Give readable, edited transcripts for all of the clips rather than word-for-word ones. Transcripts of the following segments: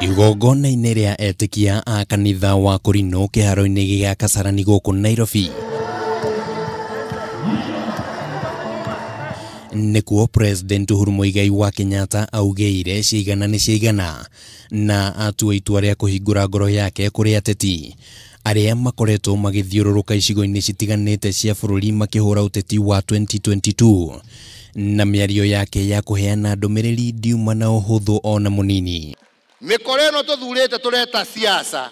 Igongona-inĩ rĩa etĩkia a kanitha wa Kũrinũ kĩharo-inĩ gĩa Kasarani gũkũ Nairobi. Nĩkuo President Uhuru Muigai wa Kenyatta augĩire ciigana nĩ ciigana na atua itua rĩa kũhingũra ngoro yake kũrĩ ateti arĩa makoretwo magĩthiũrũrũka icigo-inĩ citiganĩte cia bũrũri makĩhũra ũteti wa 2022 na mĩario yake ya kũheana ndũmĩrĩri ndiuma na ũhũthũ ona mũnini. Mĩkora ĩno tũthurĩte tũreta siasa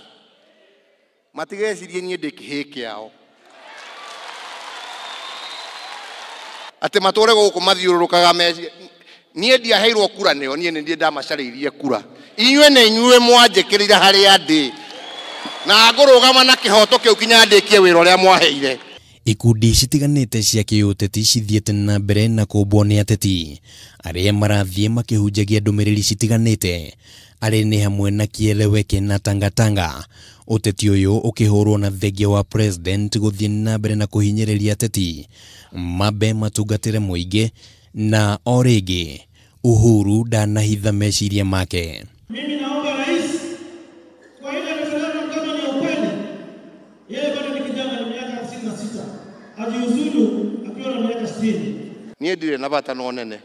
matigecirie niĩ ndĩ kĩhĩ kĩao atĩ matũre gũkũ mathiũrũrũkaga meci niĩ ndiaheirwo kura nĩo niĩ nĩ ndamacarĩirie kura inyuĩ nĩ inyuĩ mwanjĩkĩrire harĩa ndĩ na ngũrũgama na kĩhoto kĩu kinya ndĩkie wĩra ũrĩa mwaheire. Ikundi citiganĩte cia kiuteti cithiĩte na mbere na kũmbwo nĩ ateti arĩa marathiĩ makĩhunjagia ndũmĩrĩri citiganĩte arĩ nĩ hamwe na Kieleweke na Tangatanga. Ũteti ũyũ ũkĩhũrwo na thengia wa president gũthiĩ na mbere na kũhinyĩrĩria ateti mambe matungatĩre mũingĩ na o rĩngĩ Uhuru ndanahitha meciria make. Mimi naomba rais kwa ile referendum kama ni ukweli, yeye bado ni kijana na miaka 56, ajiuzulu akiwa na miaka 60. Niĩ ndirĩ na bata no nene.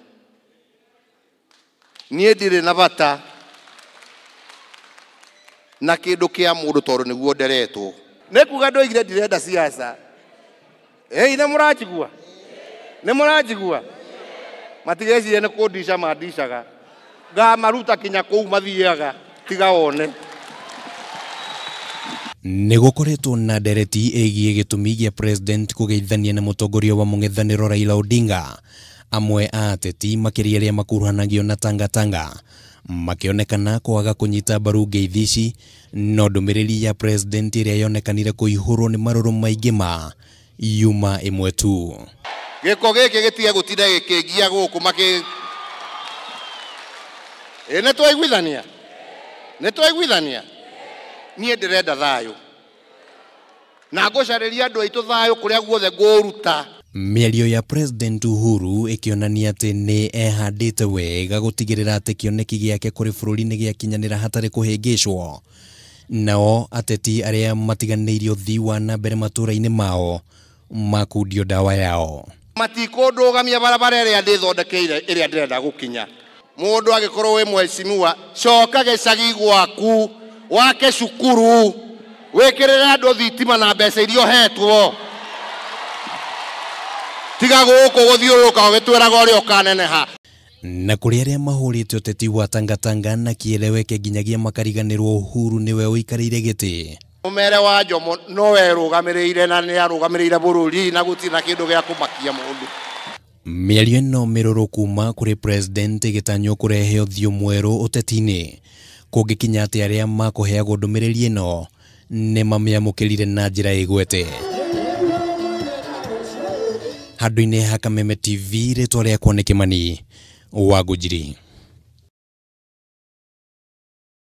Niĩ ndirĩ na bata na kĩndũ kĩa mũndũ tondũ nĩguo nderetwo. Nĩ kuuga ndoigire ndirenda siasa. Nĩ mũranjigua? Nĩ mũranjigua? Matigecirie nĩ kũndisha mandishaga. Ngamaruta kinya kũu mathiaga tiga wone. Nĩgũkoretwo na ndereti ĩgiĩ gĩtũmi gĩa president kũgeithania na mũtongoria wa mũng'ethanĩro Raila Odinga. Amwe a ateti makĩria arĩa makuruhanagio na Tangatanga makĩonekana kwaga kũnyita mbaru ngeithi ici, no ndũmĩrĩri ya president ĩrĩa yonekanire kũihũrwo nĩ marũrũ maingĩ ma yuma ĩmwe tu. Gĩko gĩkĩ gĩtige gũtinda gĩkĩngia gũkũ makĩ nĩ twaiguithania? Nĩ twaiguithania? Niĩ ndĩrenda thayũ na ngũcarĩria andũ aitũ thayũ kũrĩa guothe ngũruta. Mĩario ya President Uhuru ĩkĩonania atĩ nĩ ehandĩte wega gũtigĩrĩra atĩ kĩoneki gĩake kũrĩ bũrũri nĩ gĩakinyanĩra hatarĩ kũhĩngĩcwo. Nao ateti arĩa matiganĩirio ũthii wa na mbere matũũra-inĩ mao makundio ndawa yao. Matikũndũgamia barabara ĩrĩa ndĩthondekeire ĩrĩa ndĩrenda gũkinya. Mũndũ agĩkorwo wĩ mheshimiwa coka gĩcagi gwaku wake cukuru wĩkĩrĩre andũ thitima na mbeca iria ũhetwo. Tiga gũkũ gũthiũrũrũka ũgĩtwĩraga ũrĩa ũkaneneha. Na kũrĩ arĩa mahũrĩte ũteti wa Tangatanga na Kieleweke nginyagia makariganĩrwo Uhuru nĩwe ũikarĩire gĩtĩ. Mũmere wa Njomo nowe rũgamĩrĩire na nĩ arũgamĩrĩire bũrũri na gũtirĩ na kĩndũ gĩa kũmakia mũndũ. Mĩario ĩno mĩrũrũ kuma kũrĩ president ĩgĩtanywo kũrehe ũthiũ mwerũ ũteti-inĩ, kũngĩkinya atĩ arĩa makũheagwo ndũmĩrĩri ĩno nĩ mamĩamũkĩrire na njĩra ĩgwete. Handũ-inĩ ha Kameme TV, rĩtwa rĩakwa nĩ Kĩmani wa Ngũnjiri.